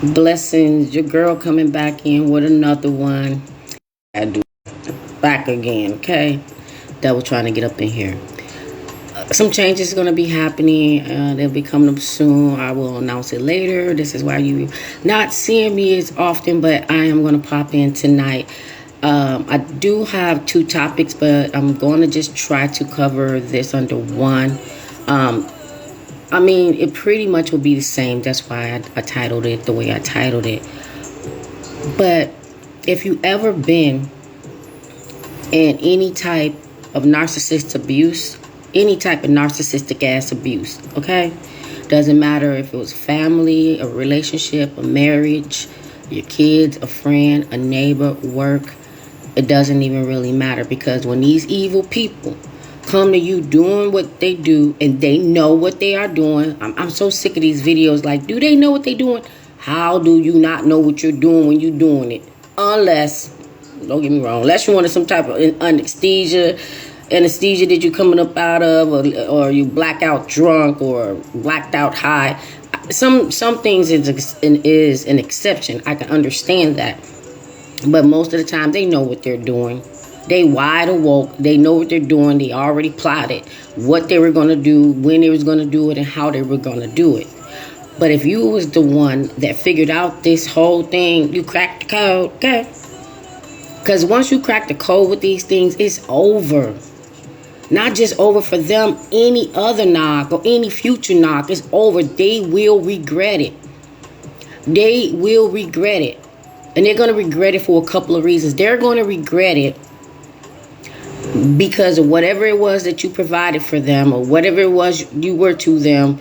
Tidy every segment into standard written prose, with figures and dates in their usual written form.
Blessings, your girl coming back in with another one. I do back again, okay? Devil trying to get up in here. Some changes going to be happening. They'll be coming up soon. I will announce it later. This is why you not seeing me as often, but I am going to pop in tonight. I do have two topics, but I'm going to just try to cover this under one. I mean, it pretty much will be the same. That's why I titled it the way I titled it. But if you ever been in any type of narcissist abuse, any type of narcissistic ass abuse, okay? Doesn't matter if it was family, a relationship, a marriage, your kids, a friend, a neighbor, work. It doesn't even really matter, because when these evil people come to you doing what they do and they know what they are doing. I'm so sick of these videos. Like, do they know what they're doing? How do you not know what you're doing when you're doing it? Unless, don't get me wrong, unless you wanted some type of anesthesia that you're coming up out of, or you black out drunk or blacked out high. Some things is an exception. I can understand that. But most of the time, they know what they're doing. They wide awoke. They know what they're doing. They already plotted what they were going to do, when they was going to do it, and how they were going to do it. But if you was the one that figured out this whole thing, you cracked the code, okay? Because once you crack the code with these things, it's over. Not just over for them, any other knock or any future knock, it's over. They will regret it. They will regret it. And they're going to regret it for a couple of reasons. They're going to regret it because of whatever it was that you provided for them, or whatever it was you were to them,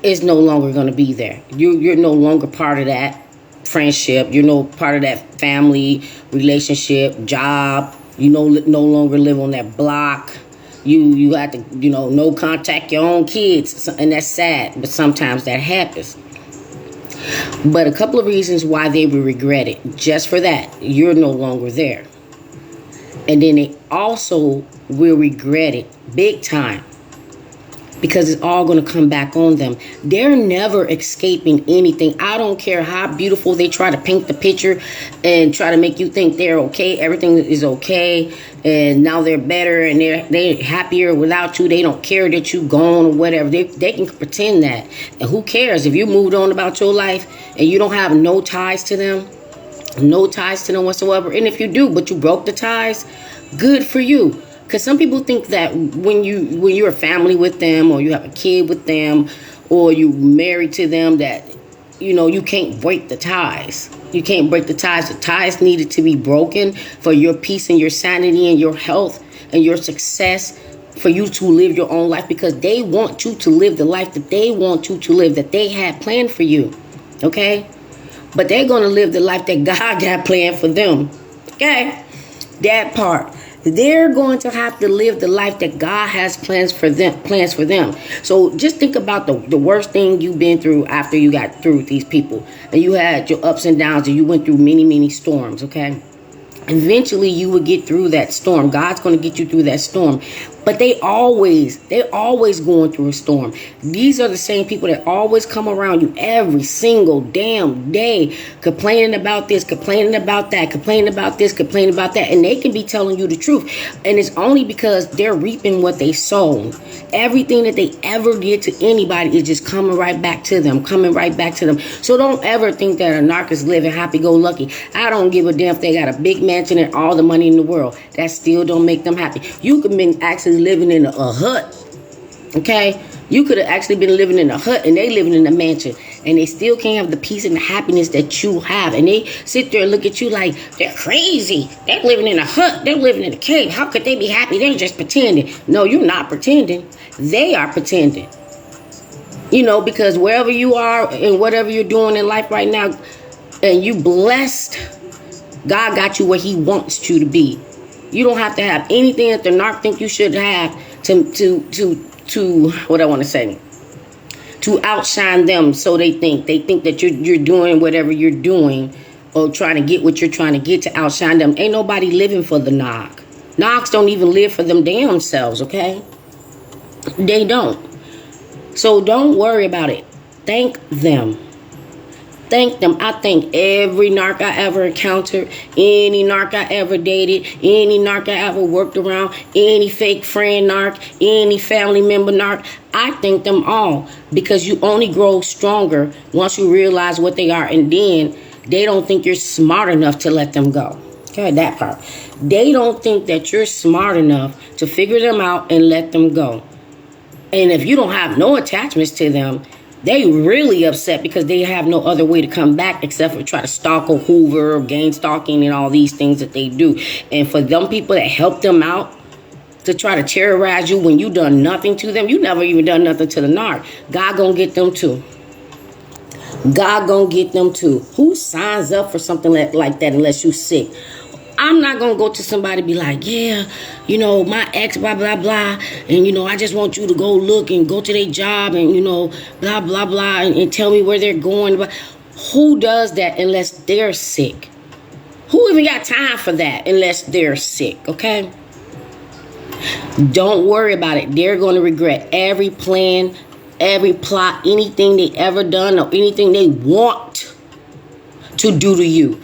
is no longer going to be there. You're no longer part of that friendship. You're no part of that family relationship, job. You no longer live on that block. You have to, no contact your own kids. And that's sad, but sometimes that happens. But a couple of reasons why they will regret it. Just for that, you're no longer there. And then they also will regret it big time, because it's all going to come back on them. They're never escaping anything. I don't care how beautiful they try to paint the picture and try to make you think they're okay. Everything is okay. And now they're better and they're happier without you. They don't care that you gone or whatever. They can pretend that. And who cares if you moved on about your life and you don't have no ties to them? No ties to them whatsoever. And if you do, but you broke the ties, good for you. Because some people think that when you're a family with them, or you have a kid with them, or you married to them, that you can't break the ties. You can't break the ties. The ties needed to be broken for your peace and your sanity and your health and your success, for you to live your own life, because they want you to live the life that they want you to live, that they had planned for you. Okay? But they're going to live the life that God got planned for them. Okay? That part. They're going to have to live the life that God has plans for them. So just think about the worst thing you've been through after you got through with these people. And you had your ups and downs, and you went through many, many storms, okay? Eventually you will get through that storm. God's going to get you through that storm. But they're always going through a storm. These are the same people that always come around you every single damn day, complaining about this, complaining about that, complaining about this, complaining about that. And they can be telling you the truth. And it's only because they're reaping what they sown. Everything that they ever did to anybody is just coming right back to them, So don't ever think that a narc is living happy-go-lucky. I don't give a damn if they got a big mansion and all the money in the world. That still don't make them happy. You could be actually living in a hut, okay? You could have actually been living in a hut and they living in a mansion, and they still can't have the peace and the happiness that you have. And they sit there and look at you like they're crazy. They're living in a hut. They're living in a cave. How could they be happy? They're just pretending. No, you're not pretending. They are pretending. Because wherever you are and whatever you're doing in life right now, and you blessed, God got you where he wants you to be. You don't have to have anything that the narc think you should have to what I want to say, to outshine them. So they think that you're doing whatever you're doing, or trying to get what you're trying to get to outshine them. Ain't nobody living for the narc. Narcs don't even live for them damn selves, okay? They don't. So don't worry about it. Thank them. thank them. I thank every narc I ever encountered, any narc I ever dated, any narc I ever worked around, any fake friend narc, any family member narc. I thank them all, because you only grow stronger once you realize what they are, and then they don't think you're smart enough to let them go. Okay, that part. They don't think that you're smart enough to figure them out and let them go. And if you don't have no attachments to them, they really upset because they have no other way to come back except for try to stalk or hoover or gang stalking and all these things that they do. And for them people that help them out to try to terrorize you when you done nothing to them, you never even done nothing to the narc. God gonna get them too. God gonna get them too. Who signs up for something like that unless you sick? I'm not going to go to somebody and be like, yeah, you know, my ex, blah, blah, blah. And, you know, I just want you to go look and go to their job and, you know, blah, blah, blah, and tell me where they're going. But who does that unless they're sick? Who even got time for that unless they're sick, okay? Don't worry about it. They're going to regret every plan, every plot, anything they ever done or anything they want to do to you.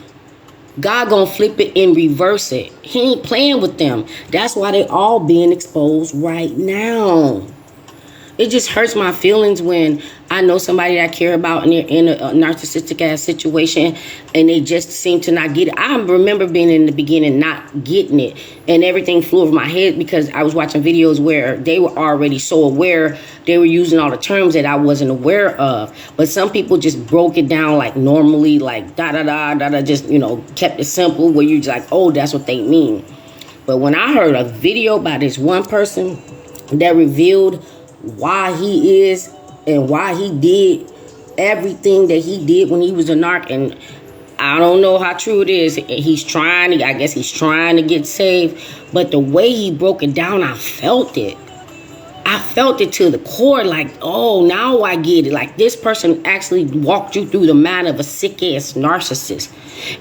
God gonna flip it and reverse it. He ain't playing with them. That's why they all being exposed right now. It just hurts my feelings when I know somebody that I care about and they're in a narcissistic ass situation and they just seem to not get it. I remember being in the beginning not getting it, and everything flew over my head because I was watching videos where they were already so aware. They were using all the terms that I wasn't aware of. But some people just broke it down like normally, like da-da-da, just, you know, kept it simple where you're just like, oh, that's what they mean. But when I heard a video by this one person that revealed why he is and why he did everything that he did when he was a narc, and I don't know how true it is. I guess he's trying to get saved, but the way he broke it down, I felt it. I felt it to the core, like, oh, now I get it. Like, this person actually walked you through the mind of a sick-ass narcissist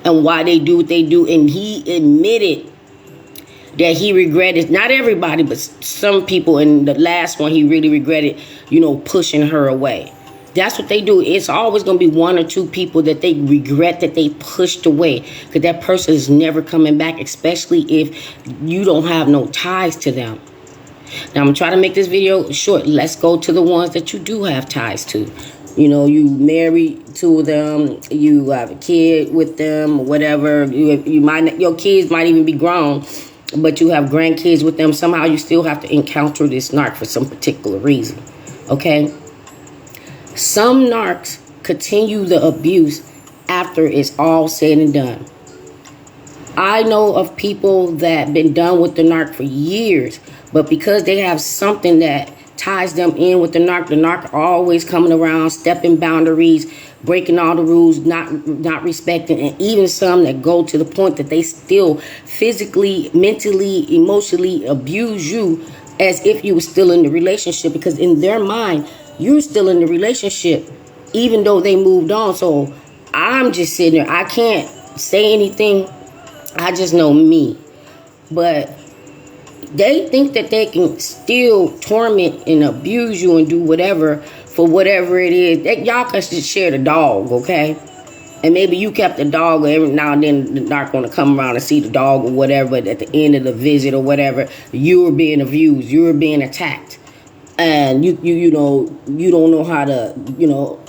and why they do what they do, and he admitted that he regretted, not everybody, but some people, and the last one he really regretted, you know, pushing her away. That's what they do. It's always going to be one or two people that they regret that they pushed away, because that person is never coming back, especially if you don't have no ties to them. Now, I'm going to try to make this video short. Let's go to the ones that you do have ties to. You know, you married to them, you have a kid with them, or whatever. Your kids might even be grown, but you have grandkids with them. Somehow you still have to encounter this narc for some particular reason. Okay? Some narcs continue the abuse after it's all said and done. I know of people that been done with the narc for years, but because they have something that ties them in with the narc always coming around, stepping boundaries, breaking all the rules, not respecting, and even some that go to the point that they still physically, mentally, emotionally abuse you as if you were still in the relationship, because in their mind, you're still in the relationship, even though they moved on. So I'm just sitting there. I can't say anything. I just know me. But they think that they can still torment and abuse you and do whatever for whatever it is. Y'all can just share the dog, okay? And maybe you kept the dog, every now and then the narc gonna come around and see the dog or whatever, but at the end of the visit or whatever, you were being abused, you were being attacked. And you know, you don't know how to, you know,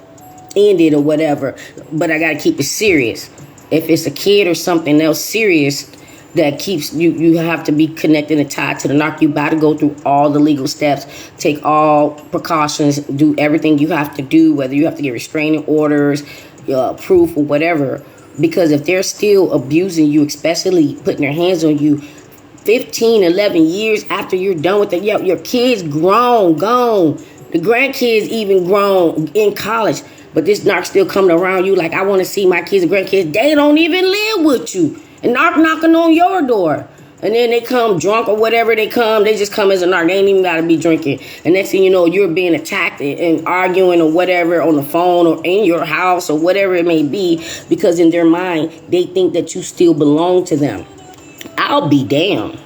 end it or whatever. But I gotta keep it serious. If it's a kid or something else serious that keeps you have to be connected and tied to the narc, you got to go through all the legal steps, take all precautions, do everything you have to do, whether you have to get restraining orders, proof or whatever. Because if they're still abusing you, especially putting their hands on you 15, 11 years after you're done with it, your kids grown, gone. The grandkids even grown in college. But this narc still coming around you like, I want to see my kids and grandkids. They don't even live with you. And narc knocking on your door. And then they come drunk or whatever they come. They just come as a narc. They ain't even got to be drinking. And next thing you know, you're being attacked and arguing or whatever on the phone or in your house or whatever it may be. Because in their mind, they think that you still belong to them. I'll be damned.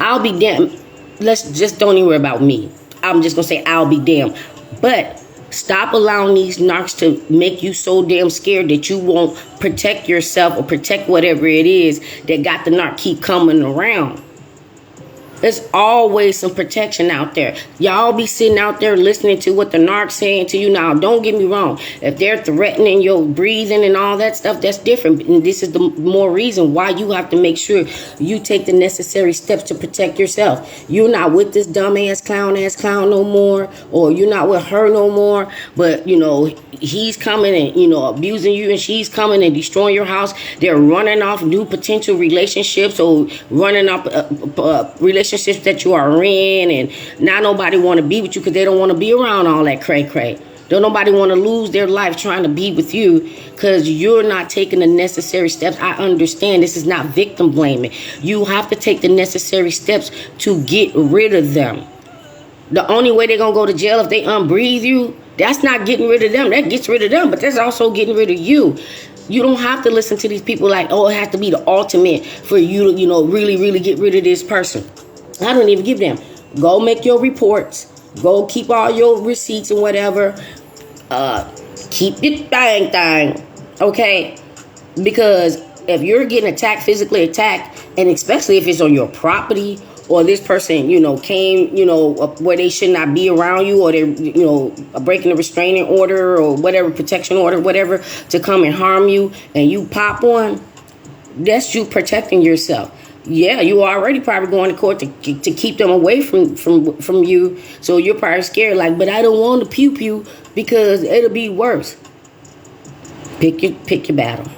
I'll be damned. Let's just don't even worry about me. I'm just going to say I'll be damned. But Stop allowing these narcs to make you so damn scared that you won't protect yourself or protect whatever it is that got the narc keep coming around. There's always some protection out there. Y'all be sitting out there listening to what the narc's saying to you. Now, don't get me wrong. If they're threatening your breathing and all that stuff, that's different. And this is the more reason why you have to make sure you take the necessary steps to protect yourself. You're not with this dumbass clown no more, or you're not with her no more. But, he's coming and, abusing you, and she's coming and destroying your house. They're running off new potential relationships or running off relationships that you are in, and not nobody want to be with you because they don't want to be around all that cray. Don't nobody want to lose their life trying to be with you because you're not taking the necessary steps. I understand this is not victim blaming. You have to take the necessary steps to get rid of them. The only way they're going to go to jail if they unbreathe you, that's not getting rid of them. That gets rid of them, but that's also getting rid of you. You don't have to listen to these people like, oh, it has to be the ultimate for you to, really, really get rid of this person. I don't even give them. Go make your reports. Go keep all your receipts and whatever. Keep your thing. Okay? Because if you're getting attacked, physically attacked, and especially if it's on your property, or this person, came, where they should not be around you, or they're, breaking a restraining order or whatever, protection order, whatever, to come and harm you, and you pop one, that's you protecting yourself. Yeah, you already probably going to court to keep them away from you. So you're probably scared, like, but I don't want to pew because it'll be worse. Pick your battle.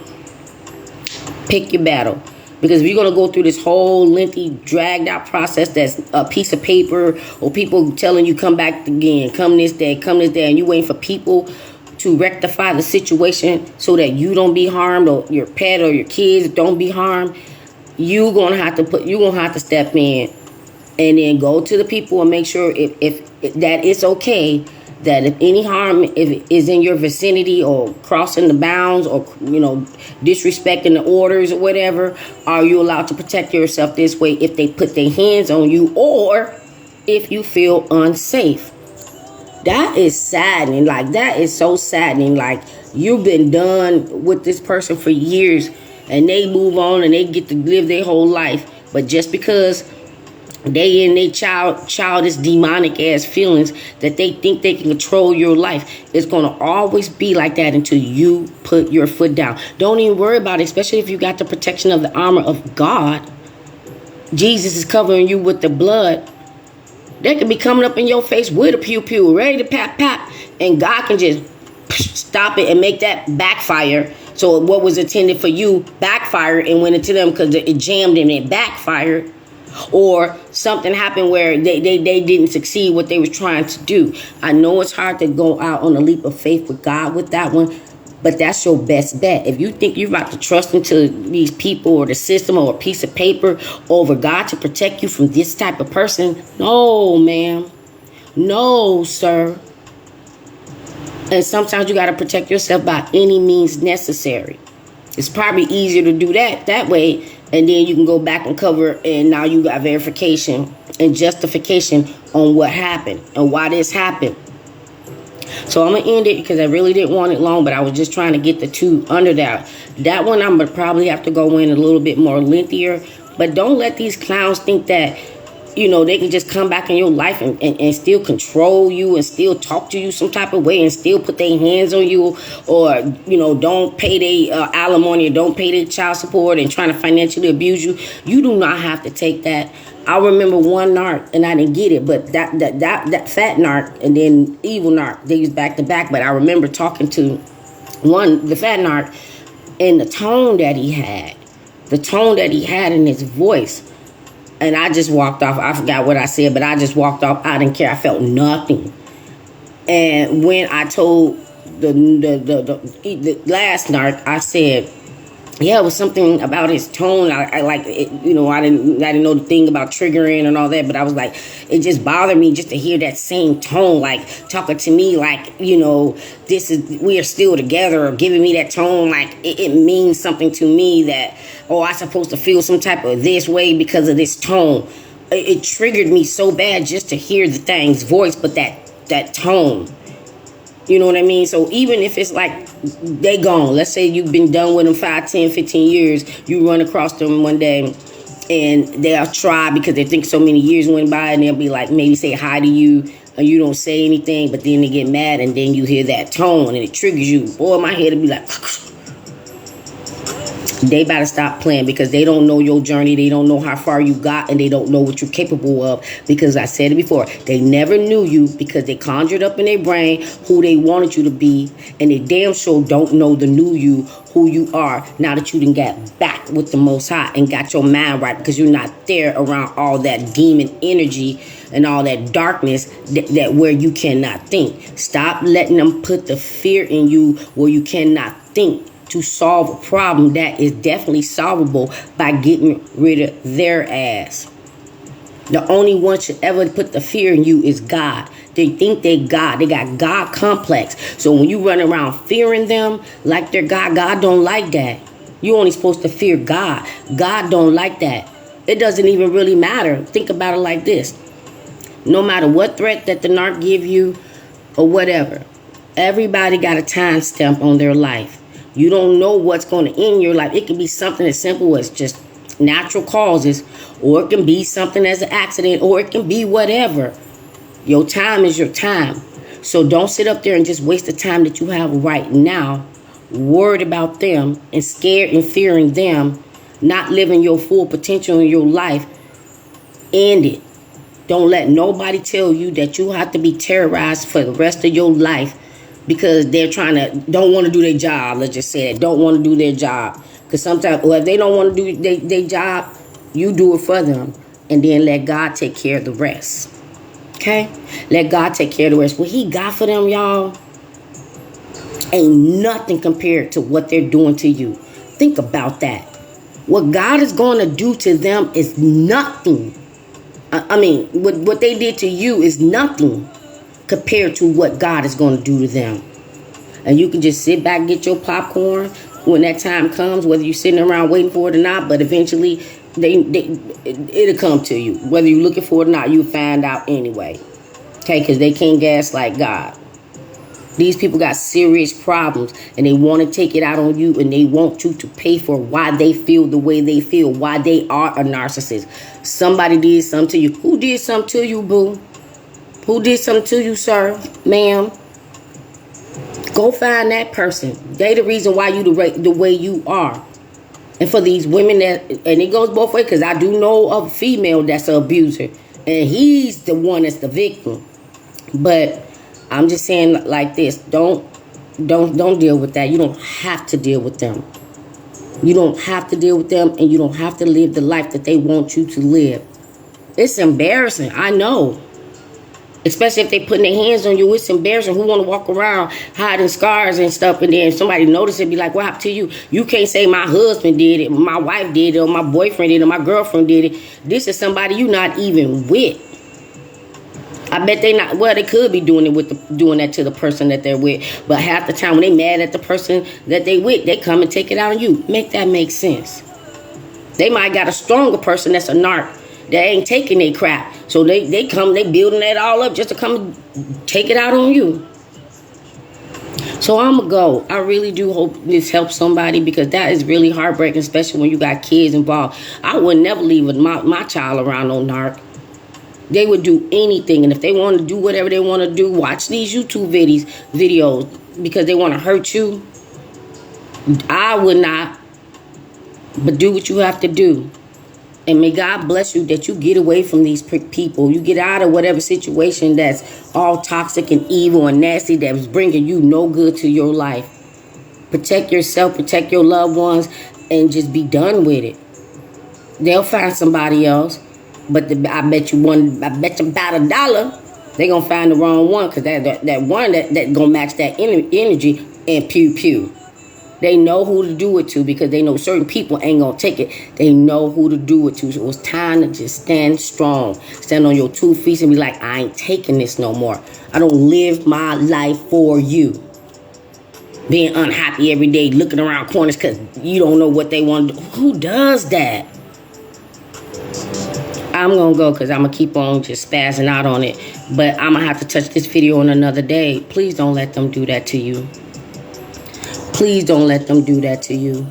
Pick your battle. Because if you're going to go through this whole lengthy, dragged out process that's a piece of paper, or people telling you come back again, come this day, and you waiting for people to rectify the situation so that you don't be harmed, or your pet or your kids don't be harmed, you're gonna have to step in and then go to the people and make sure if that it's okay, that if any harm is in your vicinity or crossing the bounds or disrespecting the orders or whatever, are you allowed to protect yourself this way if they put their hands on you, or if you feel unsafe. That is saddening. Like, that is so saddening. Like, you've been done with this person for years, and they move on and they get to live their whole life. But just because they in their childish, demonic ass feelings that they think they can control your life, it's going to always be like that until you put your foot down. Don't even worry about it, especially if you got the protection of the armor of God. Jesus is covering you with the blood. They could be coming up in your face with a pew, ready to pap, and God can just stop it and make that backfire. So what was intended for you backfired and went into them because it jammed them and it backfired. Or something happened where they didn't succeed what they were trying to do. I know it's hard to go out on a leap of faith with God with that one, but that's your best bet. If you think you're about to trust into these people or the system or a piece of paper over God to protect you from this type of person, no, ma'am. No, sir. And sometimes you got to protect yourself by any means necessary. It's probably easier to do that way, and then you can go back and cover, and now you got verification and justification on what happened and why this happened. So I'm going to end it because I really didn't want it long, but I was just trying to get the two under that. That one I'm going to probably have to go in a little bit more lengthier, but don't let these clowns think that they can just come back in your life and still control you and still talk to you some type of way and still put their hands on you, or, don't pay their alimony or don't pay their child support and trying to financially abuse you. You do not have to take that. I remember one narc, and I didn't get it, but that fat narc and then evil narc, they was back to back. But I remember talking to the fat narc, and the tone that he had in his voice. And I just walked off. I forgot what I said, but I just walked off. I didn't care. I felt nothing. And when I told the last narc, I said, yeah, it was something about his tone. I like it, I didn't know the thing about triggering and all that, but I was like, it just bothered me just to hear that same tone, like talking to me like, we are still together, or giving me that tone like it means something to me that, I'm supposed to feel some type of this way because of this tone. It triggered me so bad just to hear the thing's voice, but that tone. You know what I mean? So even if it's like they gone, let's say you've been done with them 5, 10, 15 years, you run across them one day and they'll try because they think so many years went by, and they'll be like, maybe say hi to you and you don't say anything, but then they get mad and then you hear that tone and it triggers you. Boy, my head will be like, they better stop playing, because they don't know your journey. They don't know how far you got, and they don't know what you're capable of, because I said it before. They never knew you because they conjured up in their brain who they wanted you to be, and they damn sure don't know the new you, who you are, now that you done got back with the Most High and got your mind right, because you're not there around all that demon energy and all that darkness that where you cannot think. Stop letting them put the fear in you where you cannot think to solve a problem that is definitely solvable by getting rid of their ass. The only one should ever put the fear in you is God. They think they God. They got God complex. So when you run around fearing them like they're God, God don't like that. You're only supposed to fear God. God don't like that. It doesn't even really matter. Think about it like this. No matter what threat that the narc give you or whatever, everybody got a time stamp on their life. You don't know what's going to end your life. It can be something as simple as just natural causes, or it can be something as an accident, or it can be whatever. Your time is your time. So don't sit up there and just waste the time that you have right now worried about them and scared and fearing them, not living your full potential in your life. End it. Don't let nobody tell you that you have to be terrorized for the rest of your life because they're don't want to do their job. Let's just say that, don't want to do their job. Because sometimes, well, if they don't want to do their job, you do it for them. And then let God take care of the rest. Okay? Let God take care of the rest. What he got for them, y'all, ain't nothing compared to what they're doing to you. Think about that. What God is going to do to them is nothing. I mean, what they did to you is nothing compared to what God is going to do to them. And you can just sit back, get your popcorn when that time comes, whether you're sitting around waiting for it or not, but eventually it'll come to you. Whether you're looking for it or not, you'll find out anyway. Okay, because they can't gaslight God. These people got serious problems, and they want to take it out on you, and they want you to pay for why they feel the way they feel, why they are a narcissist. Somebody did something to you. Who did something to you, boo? Who did something to you, sir, ma'am? Go find that person. They the reason why you the way you are. And for these women and it goes both ways, because I do know a female that's an abuser, and he's the one that's the victim. But I'm just saying like this, don't deal with that. You don't have to deal with them. You don't have to deal with them, and you don't have to live the life that they want you to live. It's embarrassing, I know. Especially if they putting their hands on you, it's embarrassing. Who want to walk around hiding scars and stuff, and then somebody notice it, be like, what happened to you? You can't say my husband did it, my wife did it, or my boyfriend did it, or my girlfriend did it. This is somebody you not even with. I bet they not. Well, they could be doing it doing that to the person that they're with, but half the time when they mad at the person that they with, they come and take it out on you. Make that make sense. They might got a stronger person that's a narc that ain't taking their crap, so they come, they building that all up just to come and take it out on you. So I'ma go. I really do hope this helps somebody, because that is really heartbreaking, especially when you got kids involved. I would never leave my child around no narc. They would do anything, and if they want to do whatever they want to do, watch these YouTube videos because they want to hurt you. I would not, but do what you have to do. And may God bless you that you get away from these people. You get out of whatever situation that's all toxic and evil and nasty, that was bringing you no good to your life. Protect yourself, protect your loved ones, and just be done with it. They'll find somebody else. But I bet you about $1, they're going to find the wrong one, because that one that going to match that energy, and pew pew. They know who to do it to, because they know certain people ain't going to take it. They know who to do it to. So it's time to just stand strong. Stand on your 2 feet and be like, I ain't taking this no more. I don't live my life for you. Being unhappy every day, looking around corners because you don't know what they want to do. Who does that? I'm going to go because I'm going to keep on just spazzing out on it. But I'm going to have to touch this video on another day. Please don't let them do that to you. Please don't let them do that to you.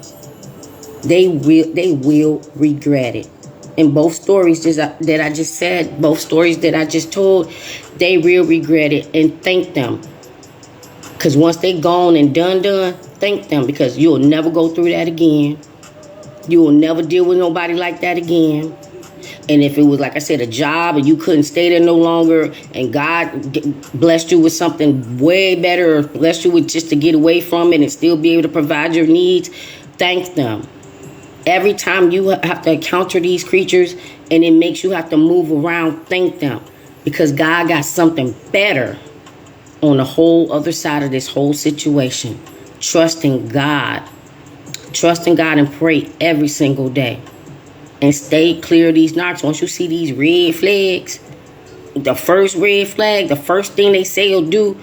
They will regret it. In both stories that I just said, both stories that I just told, they will regret it. And thank them. Because once they gone and done, thank them. Because you'll never go through that again. You will never deal with nobody like that again. And if it was, like I said, a job and you couldn't stay there no longer and God blessed you with something way better or blessed you with just to get away from it and still be able to provide your needs, thank them. Every time you have to encounter these creatures and it makes you have to move around, thank them. Because God got something better on the whole other side of this whole situation. Trusting God. Trusting God and pray every single day. And stay clear of these knocks. Once you see these red flags, the first red flag, the first thing they say you'll do,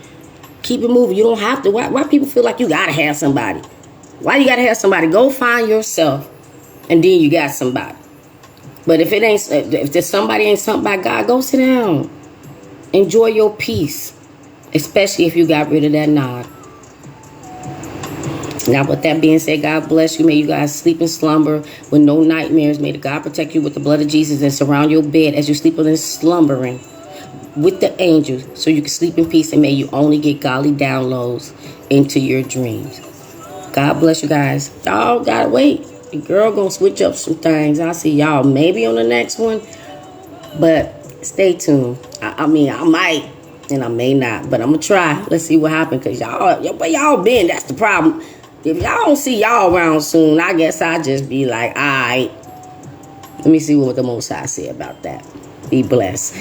keep it moving. You don't have to. Why people feel like you got to have somebody? Why you got to have somebody? Go find yourself, and then you got somebody. But if there's somebody ain't something by God, go sit down. Enjoy your peace, especially if you got rid of that nod. Now, with that being said, God bless you. May you guys sleep in slumber with no nightmares. May the God protect you with the blood of Jesus and surround your bed as you sleep in slumbering with the angels so you can sleep in peace. And may you only get godly downloads into your dreams. God bless you guys. Y'all gotta wait. The girl gonna switch up some things. I'll see y'all maybe on the next one. But stay tuned. I mean, I might and I may not. But I'm gonna try. Let's see what happens. Because where y'all been? That's the problem. If y'all don't see y'all around soon, I guess I'll just be like, all right. Let me see what the Most High say about that. Be blessed.